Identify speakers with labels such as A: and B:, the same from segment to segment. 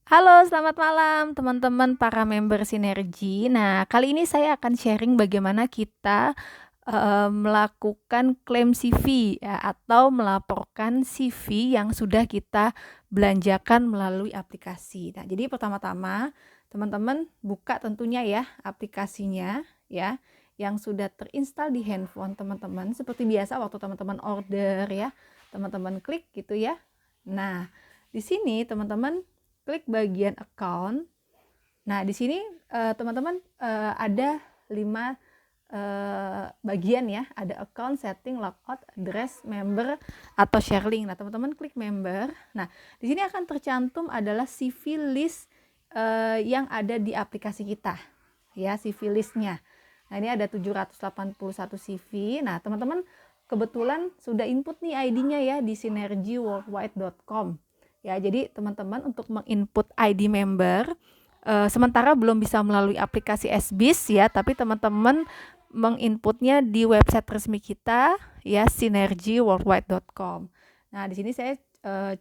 A: Halo, selamat malam teman-teman para member Sinergi. Nah, kali ini saya akan sharing bagaimana kita melakukan klaim CV ya, atau melaporkan CV yang sudah kita belanjakan melalui aplikasi. Nah, jadi pertama-tama teman-teman buka tentunya ya aplikasinya ya yang sudah terinstal di handphone teman-teman. Seperti biasa waktu teman-teman order ya, teman-teman klik gitu ya. Nah, di sini teman-teman klik bagian account. Nah, di sini teman-teman ada 5 bagian ya. Ada account, setting, logout, address, member, atau share link. Nah, teman-teman klik member. Nah, di sini akan tercantum adalah CV list yang ada di aplikasi kita. Ya, CV listnya. Nah, ini ada 781 CV. Nah, teman-teman kebetulan sudah input nih ID-nya ya di sinergiworldwide.com. Ya, jadi teman-teman untuk menginput ID member sementara belum bisa melalui aplikasi SBIS ya, tapi teman-teman menginputnya di website resmi kita ya, sinergiworldwide.com. Nah, di sini saya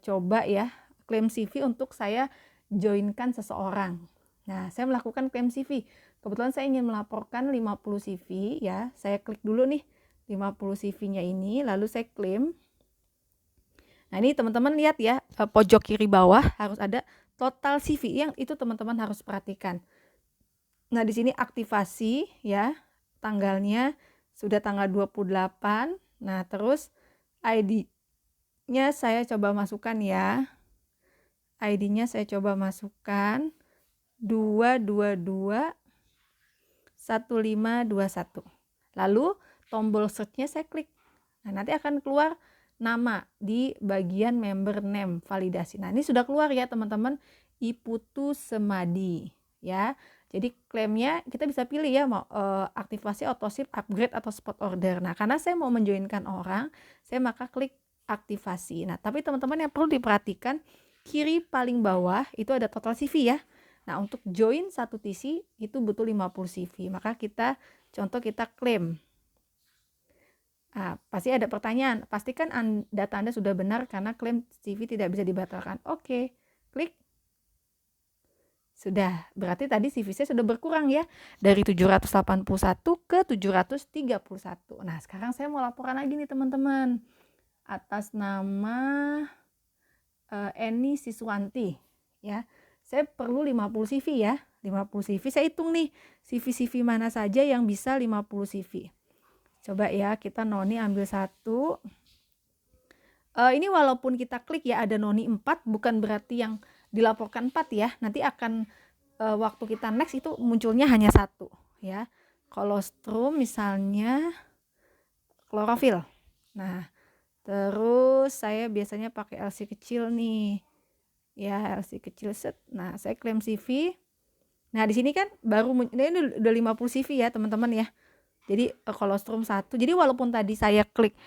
A: coba ya klaim CV untuk saya joinkan seseorang. Nah, saya melakukan klaim CV. Kebetulan saya ingin melaporkan 50 CV ya. Saya klik dulu nih 50 CV-nya ini, lalu saya klaim. Nah, ini teman-teman lihat ya, pojok kiri bawah harus ada total CV yang itu teman-teman harus perhatikan. Nah, di sini aktivasi ya, tanggalnya sudah tanggal 28. Nah, terus ID-nya saya coba masukkan ya. ID-nya saya coba masukkan 2221521. Lalu tombol search-nya saya klik. Nah, nanti akan keluar nama di bagian member name validasi. Nah, ini sudah keluar ya teman-teman, Iputu Semadi ya. Jadi klaimnya kita bisa pilih ya mau aktivasi, autoship, upgrade atau spot order. Nah, karena saya mau menjoinkan orang, saya maka klik aktivasi. Nah, tapi teman-teman yang perlu diperhatikan, kiri paling bawah itu ada total CV ya. Nah, untuk join satu TC itu butuh 50 CV. Maka contoh kita klaim. Nah, pasti ada pertanyaan. Pastikan data Anda sudah benar karena klaim CV tidak bisa dibatalkan. Oke, klik. Sudah, berarti tadi CV saya sudah berkurang ya. Dari 781 ke 731. Nah, sekarang saya mau laporan lagi nih teman-teman. Atas nama Eni Siswanti ya. Saya perlu 50 CV ya. 50 CV. Saya hitung nih CV-CV mana saja yang bisa 50 CV. Coba ya, kita noni ambil satu. Ini walaupun kita klik ya ada noni 4, bukan berarti yang dilaporkan 4 ya. Nanti akan waktu kita next itu munculnya hanya satu ya. Kolostrum misalnya klorofil. Nah, terus saya biasanya pakai LC kecil nih. Ya, LC kecil set. Nah, saya klaim CV. Nah, di sini kan baru ini udah 50 CV ya, teman-teman ya. Jadi kolostrum 1. Jadi walaupun tadi saya klik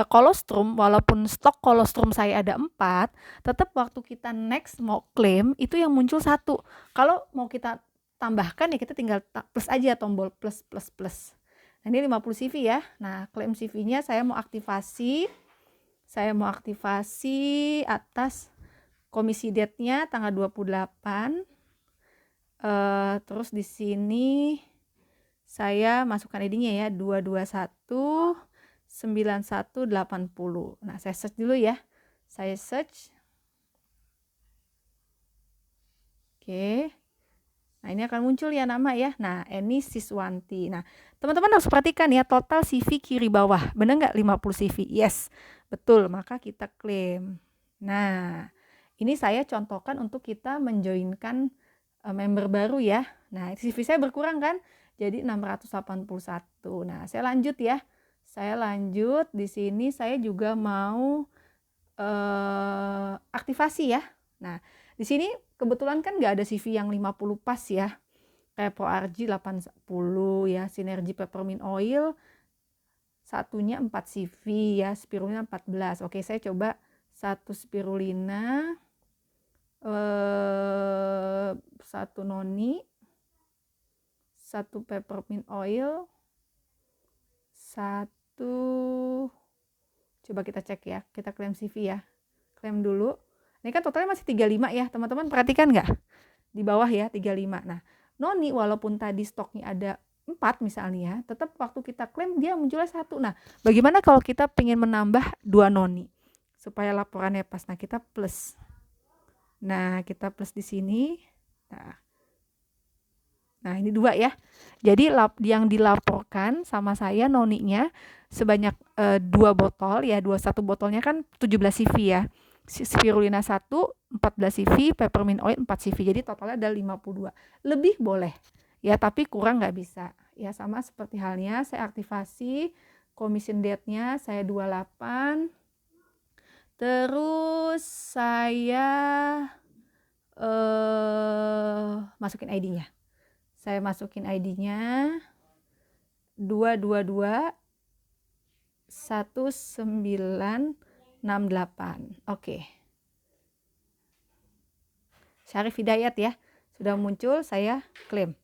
A: kolostrum, walaupun stok kolostrum saya ada 4, tetap waktu kita next mau klaim itu yang muncul satu. Kalau mau kita tambahkan ya kita tinggal plus aja tombol plus plus plus. Nah, ini 50 CV ya. Nah, klaim CV-nya saya mau aktivasi. Saya mau aktivasi atas komisi date-nya tanggal 28. Terus di sini saya masukkan ID-nya ya 2219180. Nah, saya search dulu ya. Saya search. Oke. Nah, ini akan muncul ya nama ya. Nah, Eni Siswanti. Nah, teman-teman harus perhatikan ya total CV kiri bawah. Benar nggak 50 CV? Yes, betul. Maka kita klaim. Nah, ini saya contohkan untuk kita menjoinkan member baru ya. Nah, CV saya berkurang kan? Jadi 681. Nah, saya lanjut ya. Saya lanjut di sini saya juga mau aktivasi ya. Nah, di sini kebetulan kan nggak ada CV yang 50 pas ya. Kayak ProRG 810 ya, Sinergi Peppermint Oil satunya 4 CV ya, spirulina 14. Oke, saya coba satu spirulina, satu noni, satu peppermint oil, satu, coba kita cek ya, kita klaim CV ya, klaim dulu. Ini kan totalnya masih 35 ya, teman-teman perhatikan nggak? Di bawah ya 35. Nah, noni walaupun tadi stoknya ada 4 misalnya, tetap waktu kita klaim dia munculnya 1. Nah, bagaimana kalau kita pengen menambah 2 noni? Supaya laporannya pas. Nah, kita plus. Nah, kita plus di sini. Nah, ini 2 ya. Jadi yang dilaporkan sama saya noninya sebanyak 2 botol ya. 1 botolnya kan 17 cv ya. Spirulina 1 14 cv, peppermint oil 4 cv. Jadi totalnya ada 52. Lebih boleh. Ya, tapi kurang nggak bisa. Ya, sama seperti halnya saya aktivasi commission date-nya saya 28. Terus saya masukin ID-nya. Saya masukin ID-nya 222 1968. Oke. Syarif Hidayat ya. Sudah muncul, saya klaim.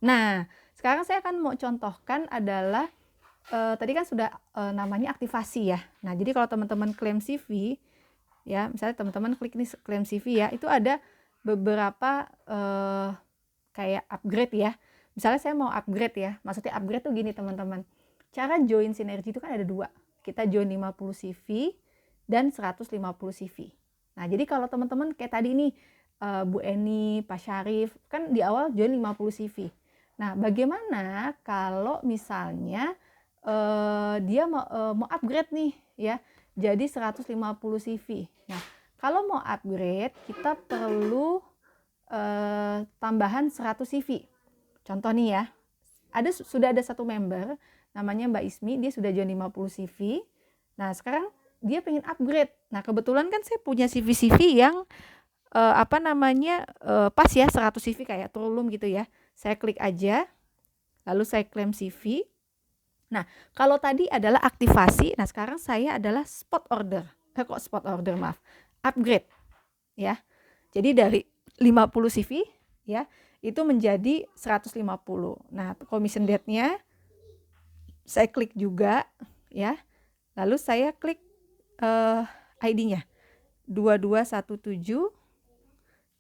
A: Nah, sekarang saya akan mau contohkan adalah tadi kan sudah namanya aktivasi ya. Nah, jadi kalau teman-teman klaim CV ya, misalnya teman-teman klik nih klaim CV ya, itu ada beberapa kayak upgrade ya. Misalnya saya mau upgrade ya. Maksudnya upgrade tuh gini teman-teman. Cara join sinergi itu kan ada 2. Kita join 50 CV dan 150 CV. Nah, jadi kalau teman-teman kayak tadi nih Bu Eni, Pak Syarif kan di awal join 50 CV. Nah, bagaimana kalau misalnya dia mau upgrade nih ya. Jadi 150 CV. Nah, kalau mau upgrade kita perlu tambahan 100 CV. Contoh nih ya, sudah ada satu member namanya Mbak Ismi, dia sudah join 50 CV. Nah, sekarang dia pengen upgrade. Nah, kebetulan kan saya punya CV-CV yang pas ya 100 CV kayak Trulum gitu ya. Saya klik aja, lalu saya klaim CV. Nah, kalau tadi adalah aktivasi, nah sekarang saya adalah upgrade ya. Jadi dari 50 CV ya, itu menjadi 150. Nah, commission date-nya saya klik juga ya. Lalu saya klik ID-nya 2217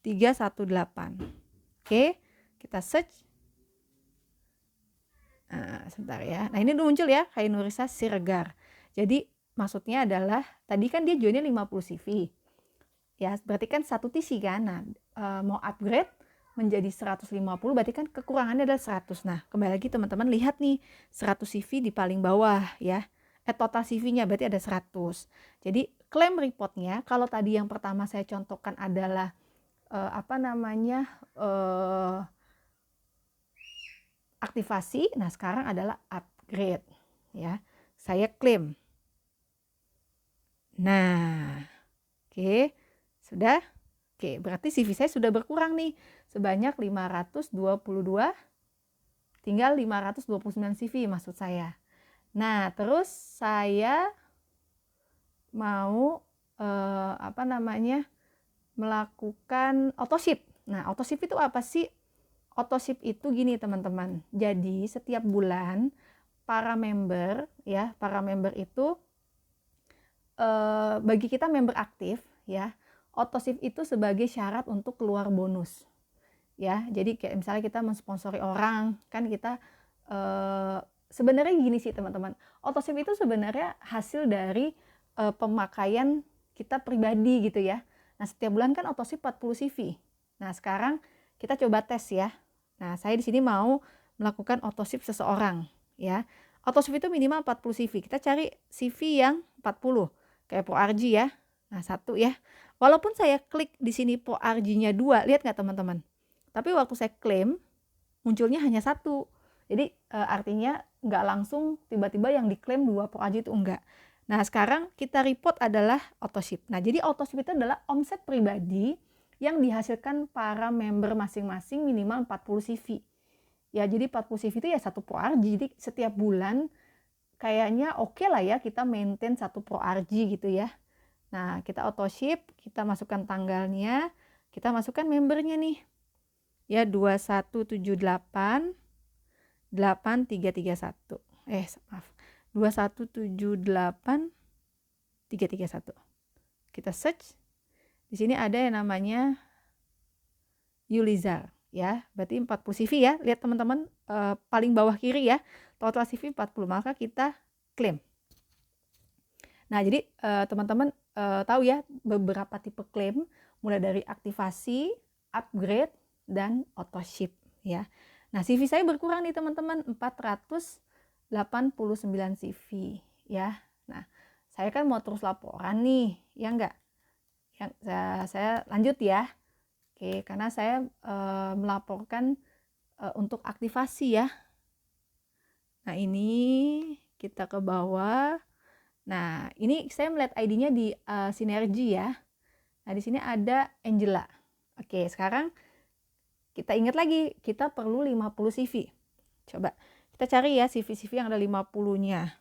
A: 318. Oke, kita search. Nah, sebentar ya. Nah, ini muncul ya, Hainurisa Siregar. Jadi maksudnya adalah tadi kan dia joinnya 50 CV. Ya, berarti kan 1 TC kan. Nah, mau upgrade menjadi 150 berarti kan kekurangannya adalah 100. Nah, kembali lagi teman-teman lihat nih 100 CV di paling bawah ya. Total CV-nya berarti ada 100. Jadi klaim reportnya kalau tadi yang pertama saya contohkan adalah aktivasi, nah sekarang adalah upgrade ya. Saya klaim. Nah, oke, sudah. Oke, berarti CV saya sudah berkurang nih sebanyak 522, tinggal 529 CV maksud saya. Nah, terus saya mau melakukan autoship. Nah, autoship itu apa sih? Autoship itu gini teman-teman. Jadi setiap bulan para member itu bagi kita member aktif ya, autoship itu sebagai syarat untuk keluar bonus. Ya, jadi kayak misalnya kita mensponsori orang, kan kita sebenarnya gini sih teman-teman. Autoship itu sebenarnya hasil dari pemakaian kita pribadi gitu ya. Nah, setiap bulan kan autoship 40 CV. Nah, sekarang kita coba tes ya. Nah, saya di sini mau melakukan autoship seseorang ya. Autoship itu minimal 40 CV. Kita cari CV yang 40. Kayak ProRG ya. Nah, 1 ya. Walaupun saya klik di sini ProRG-nya 2, lihat nggak teman-teman? Tapi waktu saya klaim munculnya hanya 1. Jadi artinya nggak langsung tiba-tiba yang diklaim 2 ProRG itu enggak. Nah, sekarang kita report adalah autoship. Nah, jadi autoship itu adalah omset pribadi yang dihasilkan para member masing-masing minimal 40 CV. Ya, jadi 40 CV itu ya 1 ProRG. Jadi setiap bulan kayaknya oke lah ya kita maintain 1 ProRG gitu ya. Nah, kita autoship, kita masukkan tanggalnya, kita masukkan membernya nih. Ya, 2178 8331. Maaf. 2178 331. Kita search. Di sini ada yang namanya Yulizar ya, berarti 40 CV ya. Lihat teman-teman, paling bawah kiri ya, total CV 40, maka kita klaim. Nah, jadi teman-teman tahu ya beberapa tipe klaim, mulai dari aktivasi, upgrade, dan auto ship ya. Nah, CV saya berkurang nih teman-teman, 489 CV ya. Nah, saya kan mau terus laporan nih, ya enggak? Yang saya lanjut ya. Oke, karena saya melaporkan untuk aktivasi ya. Nah, ini kita ke bawah. Nah, ini saya melihat ID-nya di Sinergi ya. Nah, di sini ada Angela. Oke, sekarang kita ingat lagi, kita perlu 50 CV. Coba kita cari ya CV-CV yang ada 50-nya.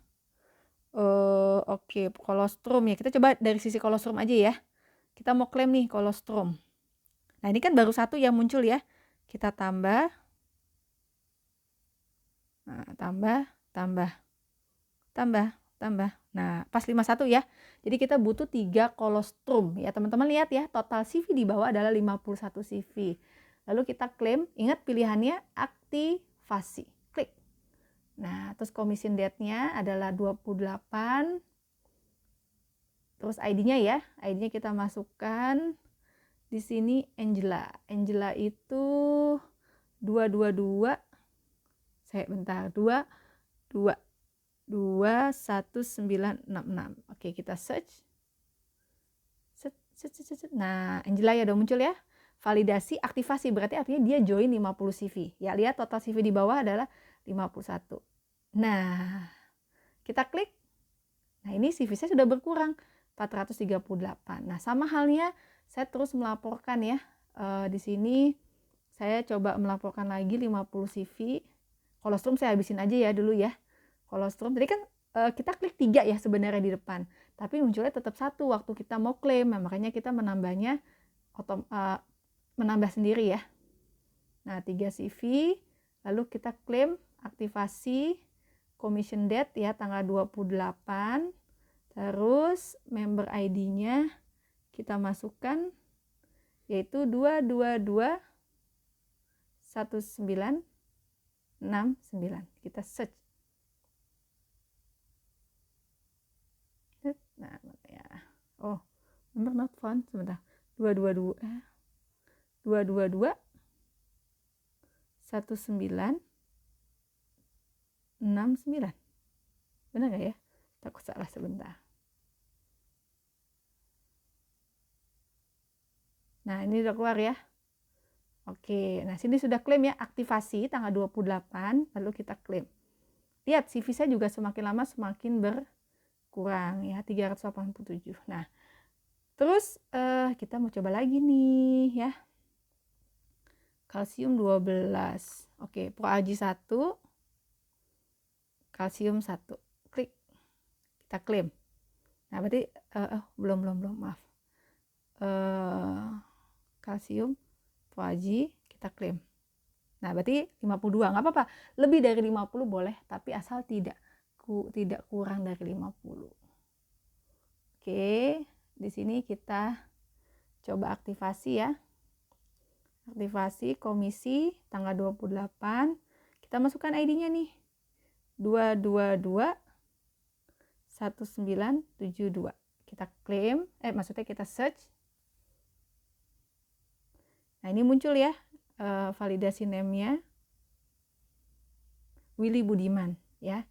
A: Oke, kolostrum ya. Kita coba dari sisi kolostrum aja ya. Kita mau klaim nih kolostrum. Nah, ini kan baru satu yang muncul ya. Kita tambah. Nah, tambah. Nah, pas 51 ya. Jadi kita butuh 3 kolostrum ya. Teman-teman lihat ya, total CV di bawah adalah 51 CV. Lalu kita klaim, ingat pilihannya aktivasi. Klik. Nah, terus commission date-nya adalah 28. Terus ID-nya ya. ID-nya kita masukkan. Di sini Angela. Angela itu 222. Bentar. 21966. Oke, kita search. Nah, Angela ya udah muncul ya. Validasi aktivasi berarti artinya dia join 50 CV. Ya, lihat total CV di bawah adalah 51. Nah, kita klik. Nah, ini CV saya sudah berkurang 438. Nah, sama halnya saya terus melaporkan ya. Di sini saya coba melaporkan lagi 50 CV. Kolostrum saya habisin aja ya dulu ya. Kolostrum tadi kan kita klik 3 ya sebenarnya di depan, tapi munculnya tetap 1 waktu kita mau klaim. Nah, makanya kita menambahnya menambah sendiri ya. Nah, 3 CV, lalu kita klaim aktivasi commission date ya tanggal 28. Terus member ID-nya kita masukkan yaitu 2221969. Kita search. Nah, ya. Oh, nomor not found sebentar. 222 1969. Benar nggak ya? Takut salah sebentar. Nah, ini udah keluar ya. Oke, nah sini sudah klaim ya, aktivasi tanggal 28, lalu kita klaim. Lihat, CV saya juga semakin lama semakin berkurang ya, 387. Nah, terus kita mau coba lagi nih ya. Kalsium 12. Oke, ProAji 1. Kalsium 1. Klik. Kita klaim. Nah, berarti belum, maaf. Kalsium ProAji kita klaim. Nah, berarti 52, nggak apa-apa. Lebih dari 50 boleh, tapi asal tidak kurang dari 50. Oke, di sini kita coba aktivasi ya. Aktivasi komisi tanggal 28. Kita masukkan ID-nya nih. 2221972. Kita klaim, maksudnya kita search. Nah, ini muncul ya validasi name-nya Willy Budiman ya.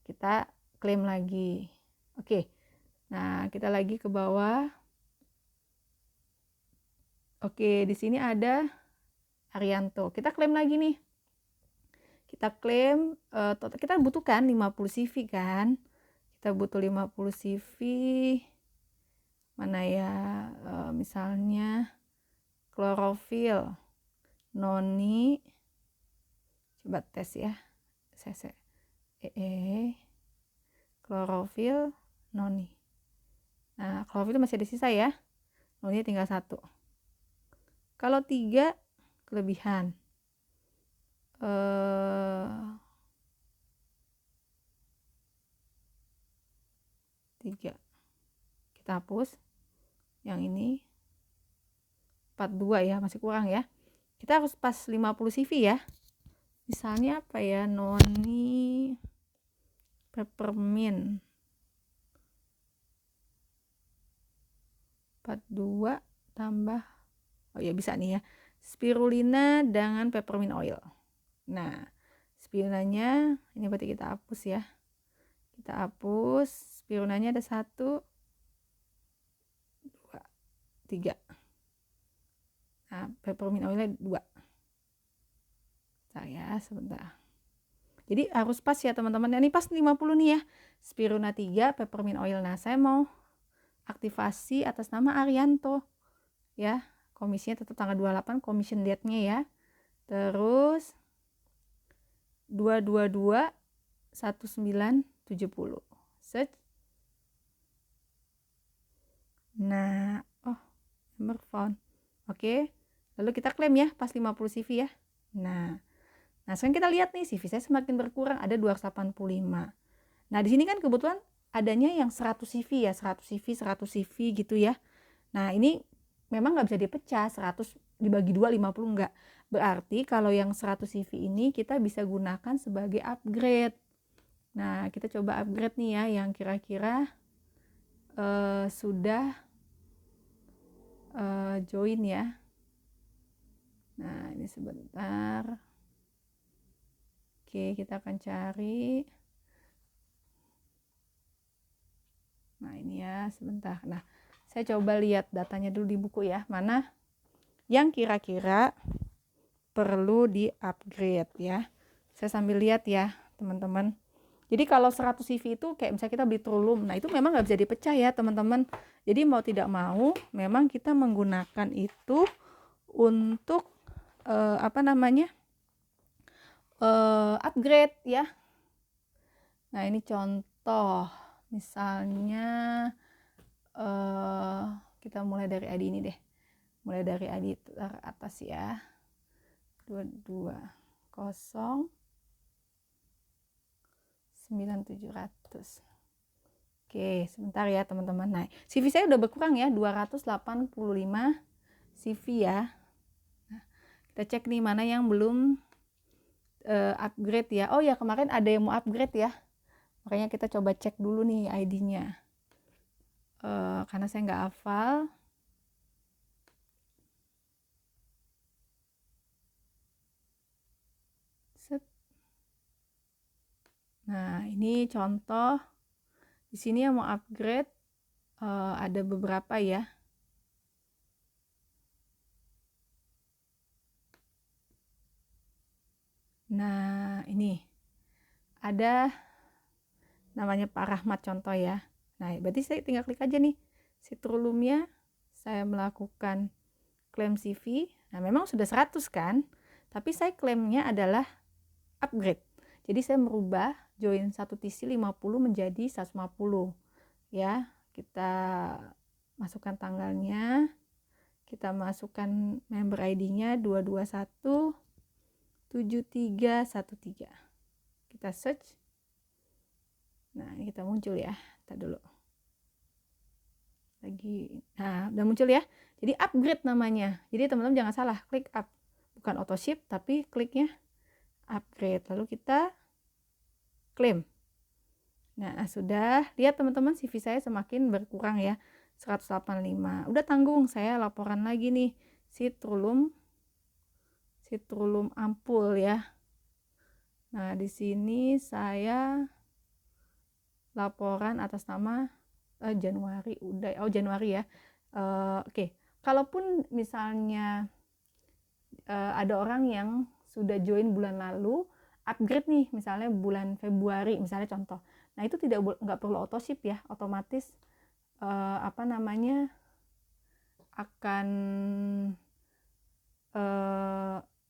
A: Kita klaim lagi. Oke. Nah, kita lagi ke bawah. Oke, di sini ada Arianto. Kita klaim lagi nih. Kita klaim kita butuhkan 50 CV kan. Kita butuh 50 CV. Mana ya? Misalnya klorofil, noni. Coba tes ya. Klorofil, noni. Nah, klorofil masih ada sisa ya. Noni tinggal 1. Kalau 3 kelebihan. 3. Kita hapus yang ini. 42 ya, masih kurang ya. Kita harus pas 50 CV ya. Misalnya apa ya, noni peppermint 42 tambah, oh ya bisa nih ya, spirulina dengan peppermint oil. Nah, spirulinanya ini berarti kita hapus ya. Kita hapus, spirulinanya ada 1, 2, 3. Nah, peppermint oilnya 2. Saya sebentar. Jadi harus pas ya teman-teman. Ini pas 50 nih ya. Spirulina 3, peppermint oil. Nah, saya mau aktivasi atas nama Arianto ya. Komisinya tetap tanggal 28, commission date-nya ya. Terus 222 1970. Search. Nah, oh, number phone. Oke. Lalu kita klaim ya pas 50 CV ya. Nah, sekarang kita lihat nih CV saya semakin berkurang, ada 285. Nah, di sini kan kebetulan adanya yang 100 CV ya, 100 CV, 100 CV gitu ya. Nah, ini memang nggak bisa dipecah, 100 dibagi 2, 50 enggak. Berarti kalau yang 100 CV ini kita bisa gunakan sebagai upgrade. Nah, kita coba upgrade nih ya, yang kira-kira sudah join ya. Nah, ini sebentar. Oke, kita akan cari. Nah, ini ya, sebentar. Nah, saya coba lihat datanya dulu di buku ya. Mana yang kira-kira perlu di-upgrade ya. Saya sambil lihat ya, teman-teman. Jadi kalau 100 CV itu kayak misalnya kita beli Trulum. Nah, itu memang nggak bisa dipecah ya, teman-teman. Jadi mau tidak mau, memang kita menggunakan itu untuk upgrade ya. Nah, ini contoh misalnya kita mulai dari ID ini deh, mulai dari ID teratas ya, 220 9700. Oke, sebentar ya teman-teman. Nah, CV saya udah berkurang ya, 285 CV ya. Nah, kita cek nih mana yang belum upgrade ya. Oh ya, kemarin ada yang mau upgrade ya, makanya kita coba cek dulu nih ID-nya. Karena saya nggak hafal. Set. Nah, ini contoh. Di sini yang mau upgrade ada beberapa ya. Nah, ini ada namanya Pak Rahmat contoh ya. Nah, berarti saya tinggal klik aja nih Citrulumnya, saya melakukan klaim CV. Nah, memang sudah 100 kan, tapi saya klaimnya adalah upgrade. Jadi saya merubah join 1 TC 50 menjadi 150 ya. Kita masukkan tanggalnya, kita masukkan member ID-nya 221 7313. Kita search. Nah, ini kita muncul ya. Kita dulu. Lagi. Nah, udah muncul ya. Jadi upgrade namanya. Jadi teman-teman jangan salah, klik up. Bukan auto ship, tapi kliknya upgrade. Lalu kita klaim. Nah, sudah. Lihat teman-teman, CV saya semakin berkurang ya. 185. Udah tanggung, saya laporan lagi nih. Citrulum ampul ya. Nah, di sini saya laporan atas nama Januari udah. Oh, Januari ya. Oke. Kalaupun misalnya ada orang yang sudah join bulan lalu, upgrade nih misalnya bulan Februari misalnya contoh. Nah, itu nggak perlu auto ship ya, otomatis akan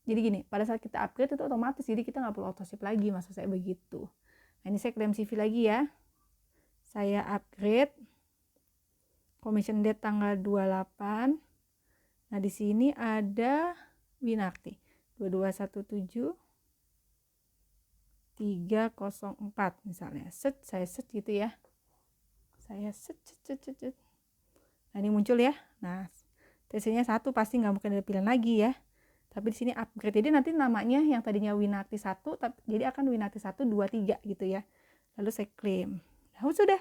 A: jadi gini, pada saat kita upgrade itu otomatis, jadi kita nggak perlu auto ship lagi, maksud saya begitu. Nah, ini saya klaim CV lagi ya. Saya upgrade, commission date tanggal 28. Nah, di sini ada Winarti 2217 304 misalnya. Saya set gitu ya. Saya set. Nah, ini muncul ya. Nah, TC-nya 1 pasti nggak mungkin ada pilihan lagi ya. Tapi di sini upgrade. Jadi nanti namanya yang tadinya Winarti 1 jadi akan Winarti 1 2 3 gitu ya. Lalu saya klaim. Nah, sudah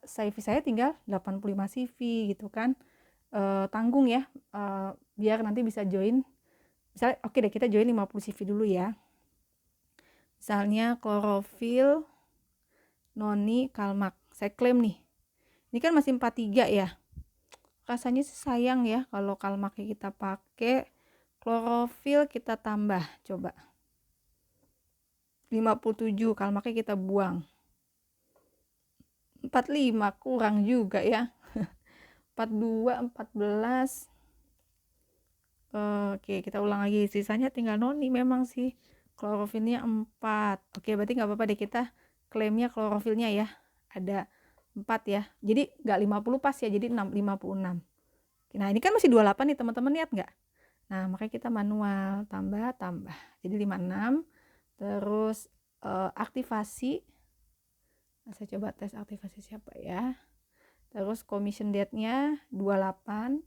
A: CV saya tinggal 85 CV gitu kan. Tanggung ya. Biar nanti bisa join. Misalnya oke deh kita join 50 CV dulu ya. Misalnya klorofil, noni, kalmak. Saya klaim nih. Ini kan masih 43 ya. Rasanya sih sayang ya kalau kalmaknya kita pakai, klorofil kita tambah. Coba. 57 kalmaknya kita buang. 45 kurang juga ya. 42, 14. Oke, kita ulang lagi. Sisanya tinggal noni memang sih. Klorofilnya 4. Oke, berarti nggak apa-apa deh kita klaimnya klorofilnya ya. Ada 4 ya. Jadi nggak 50 pas ya, jadi 56. Nah, ini kan masih 28 nih teman-teman, lihat nggak? Nah, makanya kita manual tambah. Jadi 56. Terus aktivasi. Nah, saya coba tes aktivasi siapa ya. Terus commission date-nya 28.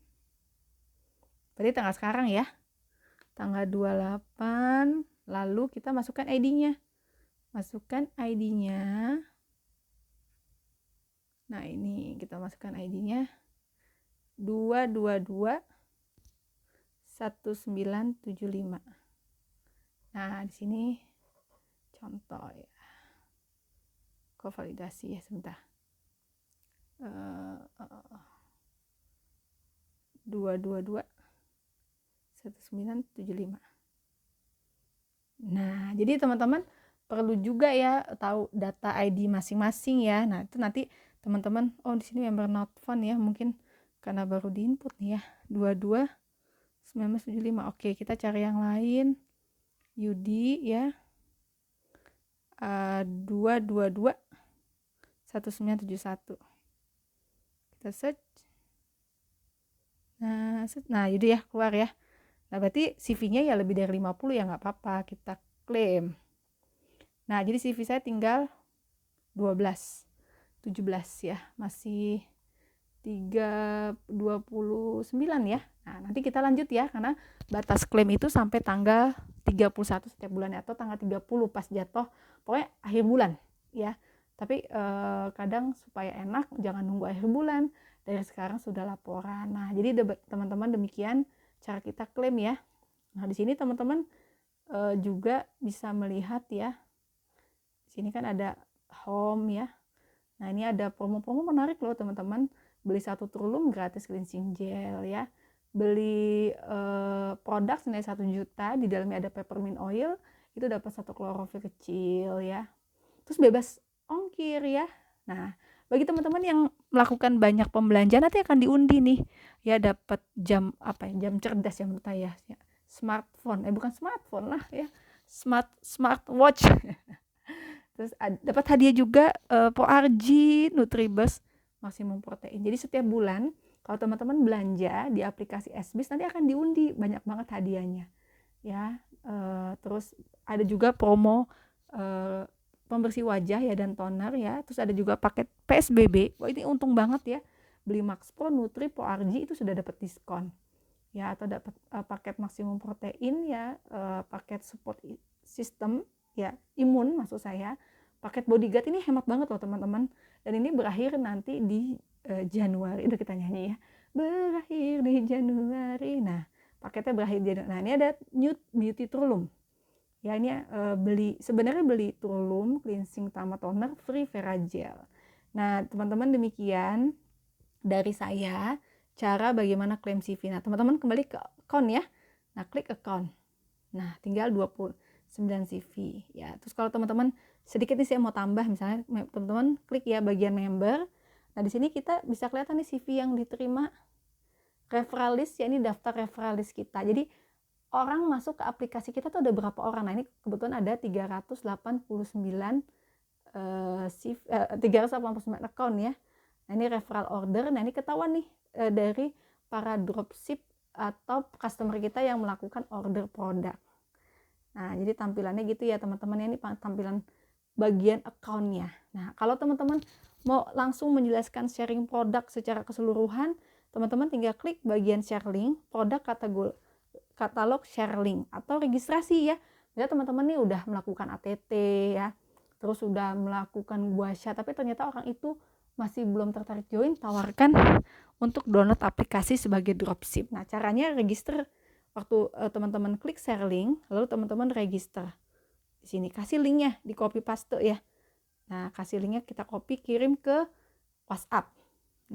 A: Berarti tanggal sekarang ya. Tanggal 28. Lalu kita masukkan ID-nya. Masukkan ID-nya. Nah, ini kita masukkan ID-nya. 222 1975. Nah, di sini contoh ya. Validasi ya sebentar. 222 1975. Nah, jadi teman-teman perlu juga ya tahu data ID masing-masing ya. Nah, itu nanti teman-teman, oh di sini member not found ya, mungkin karena baru diinput nih ya. 22 1975. Oke, kita cari yang lain. Yudi ya. 222 1971. Kita search. Nah, jadi ya keluar ya. Nah, berarti CV-nya ya lebih dari 50 ya nggak apa-apa, kita klaim. Nah, jadi CV saya tinggal 12, 17 ya, masih 29 ya. Nah, nanti kita lanjut ya, karena batas klaim itu sampai tanggal 31 setiap bulan atau tanggal 30 pas jatuh, pokoknya akhir bulan ya. Tapi kadang supaya enak jangan nunggu akhir bulan, dari sekarang sudah laporan. Nah, jadi teman-teman demikian cara kita klaim ya. Nah, di sini teman-teman juga bisa melihat ya. Di sini kan ada home ya. Nah, ini ada promo-promo menarik loh teman-teman. Beli 1 Trulum gratis cleansing gel ya. Beli produk senilai 1 juta, di dalamnya ada peppermint oil, itu dapat 1 klorofil kecil ya. Terus bebas ongkir ya. Nah, bagi teman-teman yang melakukan banyak pembelanjaan nanti akan diundi nih ya, dapat jam jam cerdas ya menurut saya ya. Smartphone, bukan smartphone lah ya, smartwatch. Terus dapat hadiah juga PORG Nutribus maksimum protein. Jadi setiap bulan kalau teman-teman belanja di aplikasi SBIS nanti akan diundi, banyak banget hadiahnya ya. Terus ada juga promo pembersih wajah ya dan toner ya. Terus ada juga paket PSBB. Wah, ini untung banget ya. Beli Max Pro, Nutri, PORG itu sudah dapat diskon. Ya, atau dapat paket maksimum protein ya, paket support system ya, imun maksud saya. Paket bodyguard ini hemat banget loh teman-teman. Dan ini berakhir nanti di Januari. Udah kita nyanyi ya. Berakhir di Januari. Nah, paketnya berakhir di Januari. Nah, ini ada Nude Beauty Trulum. Ya, ini sebenarnya beli Trulum cleansing tambah toner free Vera Gel. Nah, teman-teman demikian dari saya cara bagaimana klaim CV. Nah, teman-teman kembali ke account ya. Nah, klik account. Nah, tinggal 29 CV ya. Terus kalau teman-teman sedikit nih saya mau tambah, misalnya teman-teman klik ya bagian member. Nah, di sini kita bisa kelihatan nih CV yang diterima, referral list ya, ini daftar referral list kita. Jadi orang masuk ke aplikasi kita tuh ada berapa orang. Nah, ini kebetulan ada 389 account ya. Nah, ini referral order. Nah, ini ketahuan nih dari para dropship atau customer kita yang melakukan order produk. Nah, jadi tampilannya gitu ya teman-teman. Ini tampilan bagian account-nya. Nah, kalau teman-teman mau langsung menjelaskan sharing produk secara keseluruhan, teman-teman tinggal klik bagian share link, produk katalog share link atau registrasi ya. Misalnya teman-teman nih udah melakukan ATT ya, terus sudah melakukan guasha, tapi ternyata orang itu masih belum tertarik join, tawarkan untuk download aplikasi sebagai dropship. Nah, caranya register waktu teman-teman klik share link, lalu teman-teman register. Di sini kasih linknya, di copy paste ya. Nah, kasih linknya kita copy, kirim ke WhatsApp.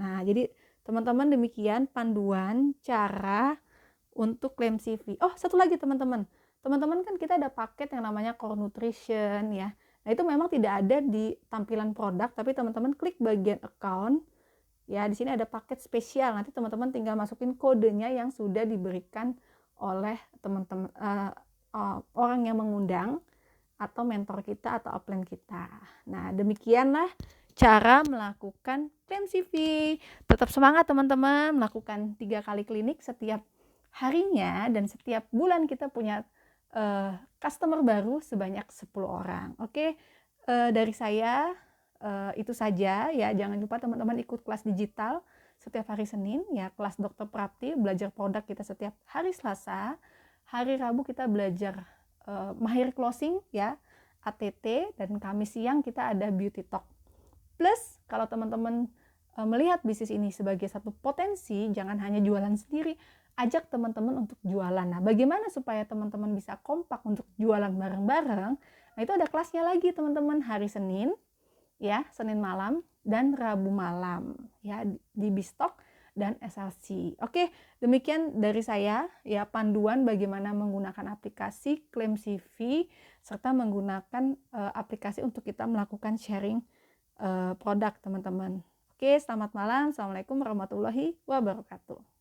A: Nah, jadi teman-teman demikian panduan cara untuk klaim CV. Oh, satu lagi teman-teman. Teman-teman kan kita ada paket yang namanya Core Nutrition ya. Nah, itu memang tidak ada di tampilan produk, tapi teman-teman klik bagian account. Ya, di sini ada paket spesial. Nanti teman-teman tinggal masukin kodenya yang sudah diberikan oleh teman-teman orang yang mengundang atau mentor kita atau upline kita. Nah, demikianlah cara melakukan klaim CV. Tetap semangat teman-teman, melakukan 3 kali klinik setiap harinya, dan setiap bulan kita punya customer baru sebanyak 10 orang. Oke, dari saya itu saja ya. Jangan lupa teman-teman ikut kelas digital setiap hari Senin ya, kelas Dokter Prapti, belajar produk kita setiap hari Selasa. Hari Rabu kita belajar mahir closing ya, ATT, dan Kamis siang kita ada beauty talk. Plus kalau teman-teman melihat bisnis ini sebagai satu potensi, jangan hanya jualan sendiri, ajak teman-teman untuk jualan. Nah, bagaimana supaya teman-teman bisa kompak untuk jualan bareng-bareng? Nah, itu ada kelasnya lagi teman-teman, hari Senin ya, Senin malam dan Rabu malam ya, di Bistok dan SLC. Oke, demikian dari saya ya, panduan bagaimana menggunakan aplikasi klaim CV serta menggunakan aplikasi untuk kita melakukan sharing produk teman-teman. Oke, selamat malam. Assalamualaikum warahmatullahi wabarakatuh.